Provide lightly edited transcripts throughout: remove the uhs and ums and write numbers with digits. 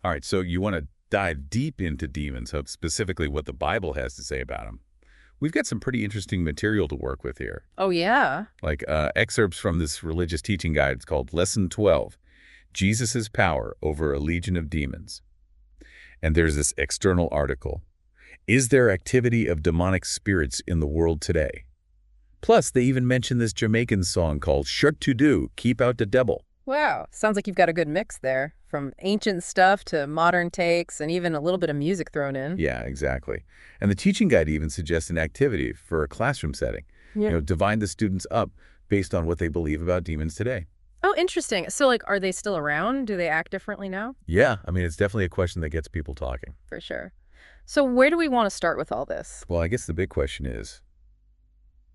All right, so you want to dive deep into demons, so specifically what the Bible has to say about them. We've got some pretty interesting material to work with here, Oh, yeah. like excerpts from this religious teaching guide. It's called Lesson 12, Jesus' Power Over a Legion of Demons. And there's this external article. Is there activity of demonic spirits in the world today? Plus, they even mention this Jamaican song called Shirt to Do, Keep Out the Devil. Wow. Sounds like you've got a good mix there, from ancient stuff to modern takes and even a little bit of music thrown in. Yeah, exactly. And the teaching guide even suggests an activity for a classroom setting. Yeah. Divide the students up based on what they believe about demons today. Oh, interesting. So, like, are they still around? Do they act differently now? Yeah, I mean, it's definitely a question that gets people talking. For sure. So where do we want to start with all this? Well, I guess the big question is,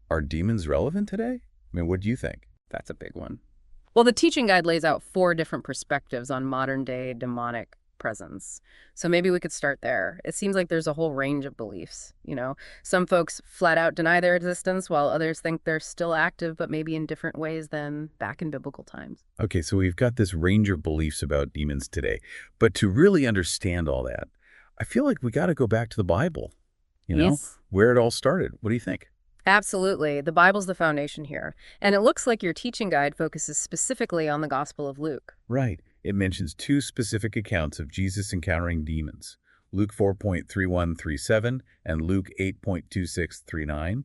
are demons relevant today? I mean, what do you think? That's a big one. Well, the teaching guide lays out 4 different perspectives on modern-day demonic presence. So maybe we could start there. It seems like there's a whole range of beliefs, Some folks flat out deny their existence, while others think they're still active, but maybe in different ways than back in biblical times. Okay, so we've got this range of beliefs about demons today. But to really understand all that, I feel like we got to go back to the Bible, Yes. where it all started. What do you think? Absolutely. The Bible's the foundation here. And it looks like your teaching guide focuses specifically on the Gospel of Luke. Right. It mentions 2 specific accounts of Jesus encountering demons. Luke 4.3137 and Luke 8.2639.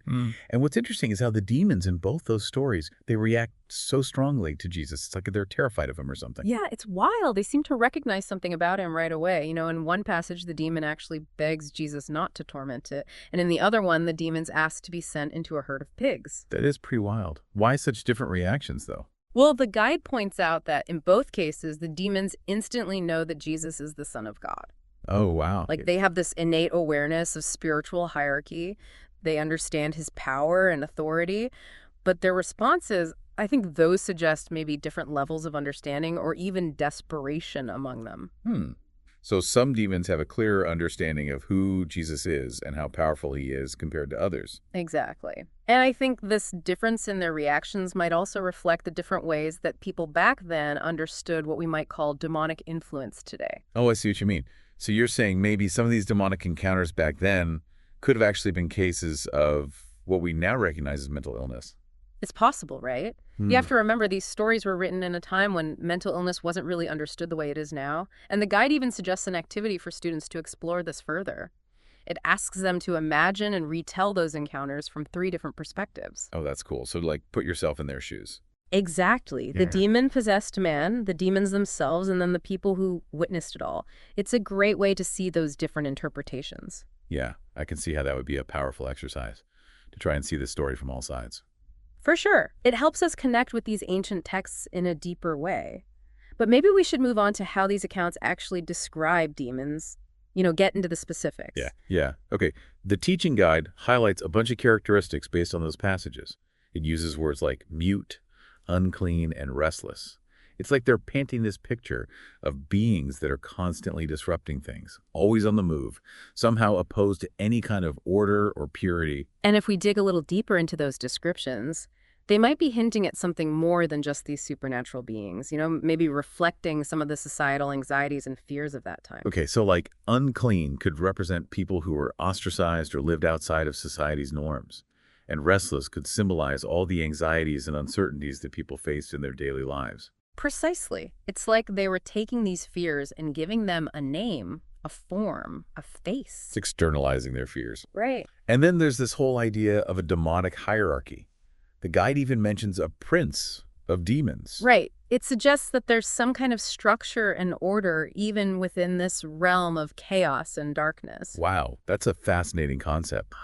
And what's interesting is how the demons in both those stories, they react so strongly to Jesus. It's like they're terrified of him or something. Yeah, it's wild. They seem to recognize something about him right away. In one passage, the demon actually begs Jesus not to torment it. And in the other one, the demons ask to be sent into a herd of pigs. That is pretty wild. Why such different reactions, though? Well, the guide points out that in both cases, the demons instantly know that Jesus is the Son of God. Oh, wow. Like, they have this innate awareness of spiritual hierarchy. They understand his power and authority. But their responses, I think those suggest maybe different levels of understanding or even desperation among them. So some demons have a clearer understanding of who Jesus is and how powerful he is compared to others. Exactly. And I think this difference in their reactions might also reflect the different ways that people back then understood what we might call demonic influence today. Oh, I see what you mean. So you're saying maybe some of these demonic encounters back then could have actually been cases of what we now recognize as mental illness. It's possible, right? You have to remember these stories were written in a time when mental illness wasn't really understood the way it is now. And the guide even suggests an activity for students to explore this further. It asks them to imagine and retell those encounters from 3 different perspectives. Oh, that's cool. So like put yourself in their shoes. Exactly. The demon-possessed man, the demons themselves, and then the people who witnessed it all. It's a great way to see those different interpretations. Yeah, I can see how that would be a powerful exercise to try and see the story from all sides. For sure. It helps us connect with these ancient texts in a deeper way. But maybe we should move on to how these accounts actually describe demons, get into the specifics. Yeah. Okay. The teaching guide highlights a bunch of characteristics based on those passages. It uses words like mute, unclean, and restless. It's like they're painting this picture of beings that are constantly disrupting things, always on the move, somehow opposed to any kind of order or purity. And if we dig a little deeper into those descriptions, they might be hinting at something more than just these supernatural beings, maybe reflecting some of the societal anxieties and fears of that time. Okay, so like unclean could represent people who were ostracized or lived outside of society's norms. And restless could symbolize all the anxieties and uncertainties that people faced in their daily lives. Precisely. It's like they were taking these fears and giving them a name, a form, a face. It's externalizing their fears. Right. And then there's this whole idea of a demonic hierarchy. The guide even mentions a prince of demons. Right. It suggests that there's some kind of structure and order even within this realm of chaos and darkness. Wow, that's a fascinating concept.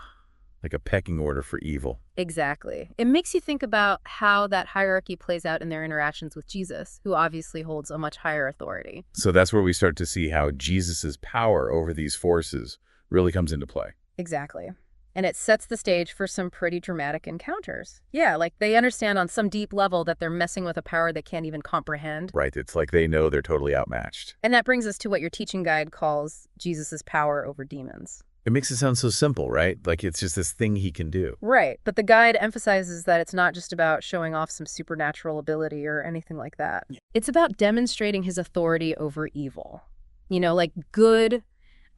Like a pecking order for evil. Exactly. It makes you think about how that hierarchy plays out in their interactions with Jesus, who obviously holds a much higher authority. So that's where we start to see how Jesus's power over these forces really comes into play. Exactly. And it sets the stage for some pretty dramatic encounters. Yeah, like they understand on some deep level that they're messing with a power they can't even comprehend. Right, it's like they know they're totally outmatched. And that brings us to what your teaching guide calls Jesus's power over demons. It makes it sound so simple, right? Like it's just this thing he can do. Right. But the guide emphasizes that it's not just about showing off some supernatural ability or anything like that. It's about demonstrating his authority over evil. Like good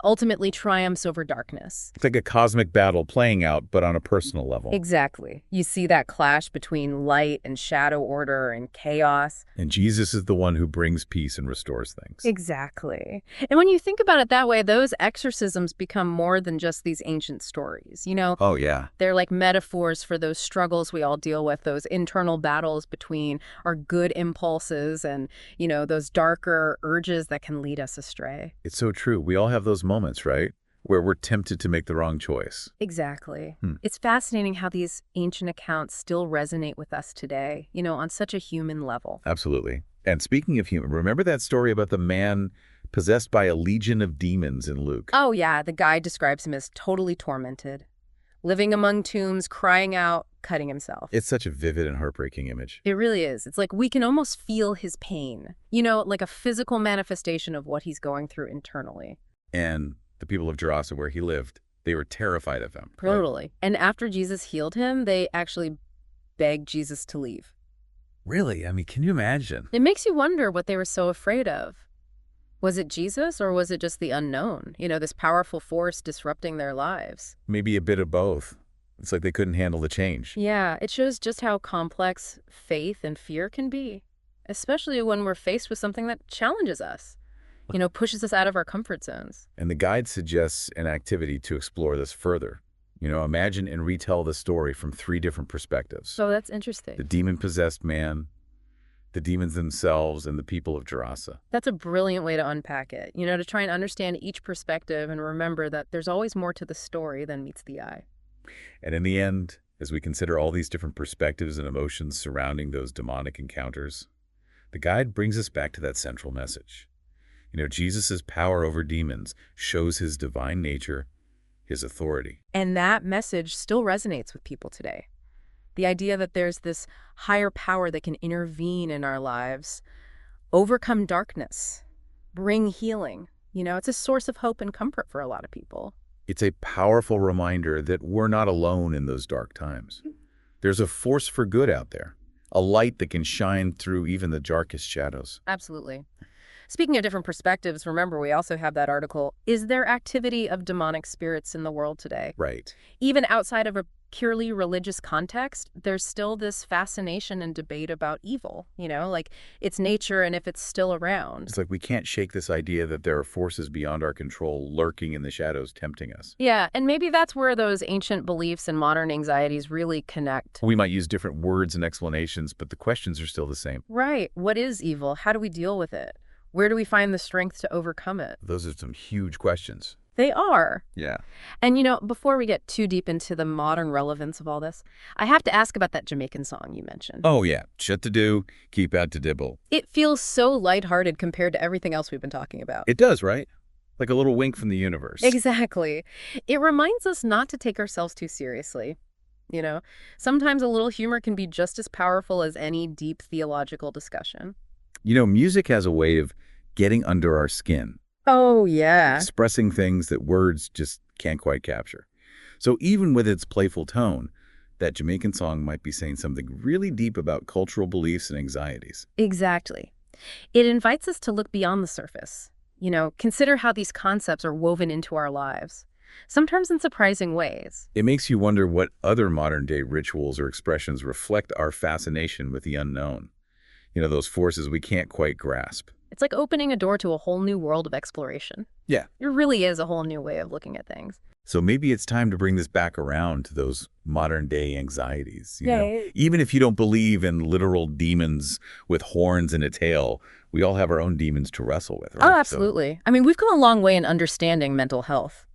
ultimately triumphs over darkness. It's like a cosmic battle playing out, but on a personal level. Exactly. You see that clash between light and shadow, order and chaos. And Jesus is the one who brings peace and restores things. Exactly. And when you think about it that way, those exorcisms become more than just these ancient stories. Oh, yeah. They're like metaphors for those struggles we all deal with, those internal battles between our good impulses and, those darker urges that can lead us astray. It's so true. We all have those moments, right? Where we're tempted to make the wrong choice. Exactly. It's fascinating how these ancient accounts still resonate with us today, on such a human level. Absolutely. And speaking of human, remember that story about the man possessed by a legion of demons in Luke? Oh, yeah. The guy describes him as totally tormented, living among tombs, crying out, cutting himself. It's such a vivid and heartbreaking image. It really is. It's like we can almost feel his pain, like a physical manifestation of what he's going through internally. And the people of Gerasa, where he lived, they were terrified of him. Totally. And after Jesus healed him, they actually begged Jesus to leave. Really? I mean, can you imagine? It makes you wonder what they were so afraid of. Was it Jesus or was it just the unknown? This powerful force disrupting their lives. Maybe a bit of both. It's like they couldn't handle the change. Yeah, it shows just how complex faith and fear can be, especially when we're faced with something that challenges us. Pushes us out of our comfort zones. And the guide suggests an activity to explore this further. Imagine and retell the story from 3 different perspectives. Oh, that's interesting. The demon-possessed man, the demons themselves, and the people of Gerasa. That's a brilliant way to unpack it, to try and understand each perspective and remember that there's always more to the story than meets the eye. And in the end, as we consider all these different perspectives and emotions surrounding those demonic encounters, the guide brings us back to that central message. Jesus' power over demons shows his divine nature, his authority. And that message still resonates with people today. The idea that there's this higher power that can intervene in our lives, overcome darkness, bring healing. It's a source of hope and comfort for a lot of people. It's a powerful reminder that we're not alone in those dark times. There's a force for good out there, a light that can shine through even the darkest shadows. Absolutely. Speaking of different perspectives, remember we also have that article, Is There Activity of Demonic Spirits in the World Today? Right. Even outside of a purely religious context, there's still this fascination and debate about evil, like its nature and if it's still around. It's like we can't shake this idea that there are forces beyond our control lurking in the shadows tempting us. Yeah, and maybe that's where those ancient beliefs and modern anxieties really connect. We might use different words and explanations, but the questions are still the same. Right. What is evil? How do we deal with it? Where do we find the strength to overcome it? Those are some huge questions. They are. Yeah. And, before we get too deep into the modern relevance of all this, I have to ask about that Jamaican song you mentioned. Oh, yeah. Shut to do, keep out to dibble. It feels so lighthearted compared to everything else we've been talking about. It does, right? Like a little wink from the universe. Exactly. It reminds us not to take ourselves too seriously. Sometimes a little humor can be just as powerful as any deep theological discussion. Music has a way of getting under our skin. Oh, yeah. Expressing things that words just can't quite capture. So even with its playful tone, that Jamaican song might be saying something really deep about cultural beliefs and anxieties. Exactly. It invites us to look beyond the surface. Consider how these concepts are woven into our lives, sometimes in surprising ways. It makes you wonder what other modern-day rituals or expressions reflect our fascination with the unknown. Those forces we can't quite grasp. It's like opening a door to a whole new world of exploration. Yeah. It really is a whole new way of looking at things. So maybe it's time to bring this back around to those modern-day anxieties. You know? Yeah. Even if you don't believe in literal demons with horns and a tail, we all have our own demons to wrestle with, right? Oh, absolutely. I mean, we've come a long way in understanding mental health.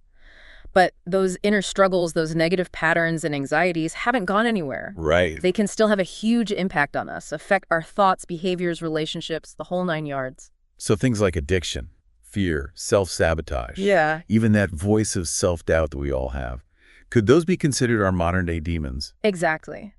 But those inner struggles, those negative patterns and anxieties haven't gone anywhere. Right. They can still have a huge impact on us, affect our thoughts, behaviors, relationships, the whole 9 yards. So things like addiction, fear, self-sabotage, Yeah. even that voice of self-doubt that we all have, could those be considered our modern-day demons? Exactly.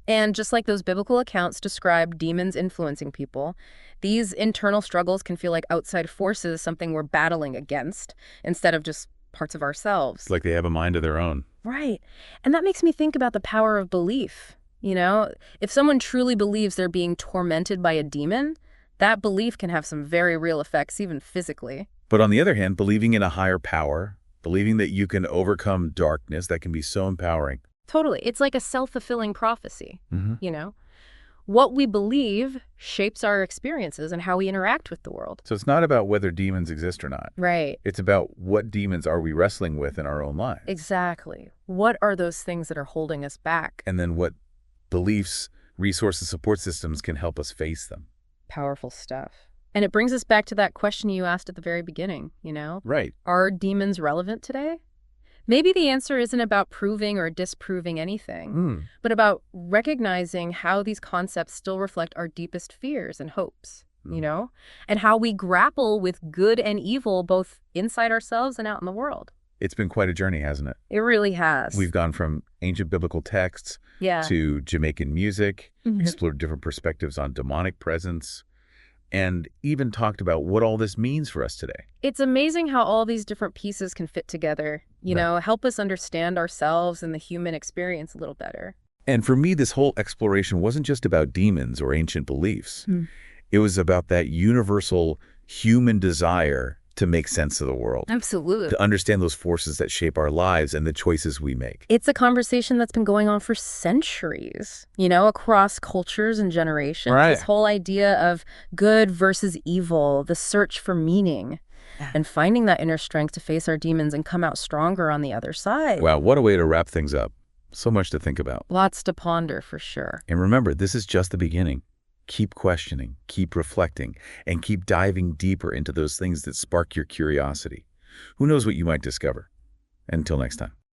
And just like those biblical accounts describe demons influencing people, these internal struggles can feel like outside forces, something we're battling against, instead of just parts of ourselves. It's like they have a mind of their own. Right. And that makes me think about the power of belief. If someone truly believes they're being tormented by a demon, that belief can have some very real effects, even physically. But on the other hand, believing in a higher power, believing that you can overcome darkness, that can be so empowering. Totally. It's like a self-fulfilling prophecy, Hmm. you know? What we believe shapes our experiences and how we interact with the world. So it's not about whether demons exist or not. Right. It's about what demons are we wrestling with in our own lives. Exactly. What are those things that are holding us back? And then what beliefs, resources, support systems can help us face them. Powerful stuff. And it brings us back to that question you asked at the very beginning, you know? Right. Are demons relevant today? Maybe the answer isn't about proving or disproving anything, but about recognizing how these concepts still reflect our deepest fears and hopes, you know? And how we grapple with good and evil both inside ourselves and out in the world. It's been quite a journey, hasn't it? It really has. We've gone from ancient biblical texts Yeah. to Jamaican music, explored different perspectives on demonic presence, and even talked about what all this means for us today. It's amazing how all these different pieces can fit together, you know, help us understand ourselves and the human experience a little better. And for me, this whole exploration wasn't just about demons or ancient beliefs. It was about that universal human desire to make sense of the world, Absolutely. to understand those forces that shape our lives and the choices we make. It's a conversation that's been going on for centuries, you know, across cultures and generations. Right. This whole idea of good versus evil, the search for meaning, and finding that inner strength to face our demons and come out stronger on the other side. Wow, what a way to wrap things up. So much to think about. Lots to ponder, for sure. And remember, this is just the beginning. Keep questioning, keep reflecting, and keep diving deeper into those things that spark your curiosity. Who knows what you might discover? Until next time.